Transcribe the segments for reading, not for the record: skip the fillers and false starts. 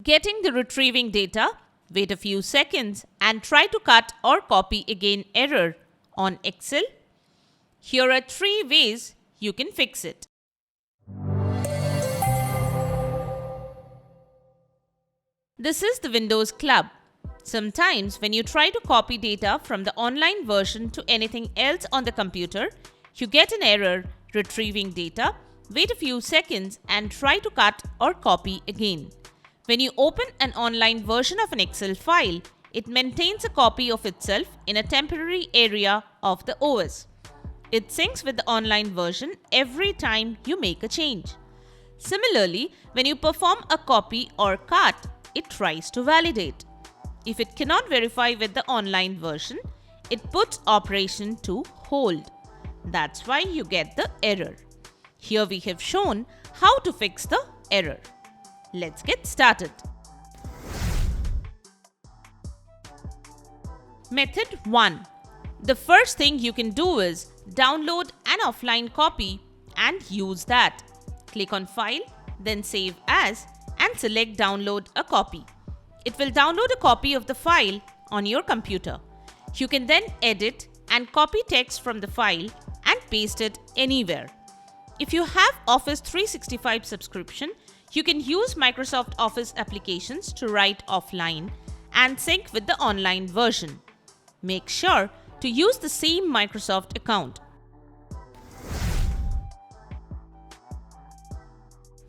getting the retrieving data, wait a few seconds and try to cut or copy again error on Excel. Here are 3 ways you can fix it. This is the Windows Club. Sometimes when you try to copy data from the online version to anything else on the computer, you get an error retrieving data, wait a few seconds and try to cut or copy again. When you open an online version of an Excel file, it maintains a copy of itself in a temporary area of the OS. It syncs with the online version every time you make a change. Similarly, when you perform a copy or cut, it tries to validate. If it cannot verify with the online version, it puts operation to hold. That's why you get the error. Here we have shown how to fix the error. Let's get started. Method 1. The first thing you can do is download an offline copy and use that. Click on File, then Save As and select Download a copy. It will download a copy of the file on your computer. You can then edit and copy text from the file and paste it anywhere. If you have Office 365 subscription, you can use Microsoft Office applications to write offline and sync with the online version. Make sure to use the same Microsoft account.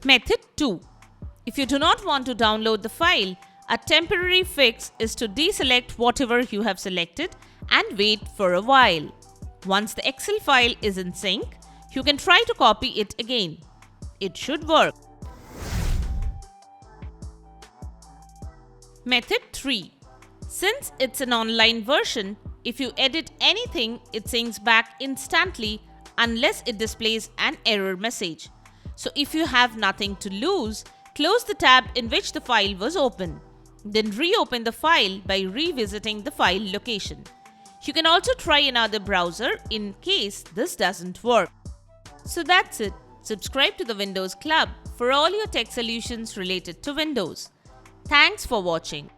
Method 2. If you do not want to download the file, a temporary fix is to deselect whatever you have selected and wait for a while. Once the Excel file is in sync, you can try to copy it again. It should work. Method 3. Since it's an online version, if you edit anything, it syncs back instantly unless it displays an error message. So if you have nothing to lose, close the tab in which the file was open. Then reopen the file by revisiting the file location. You can also try another browser in case this doesn't work. So that's it. Subscribe to the Windows Club for all your tech solutions related to Windows. Thanks for watching.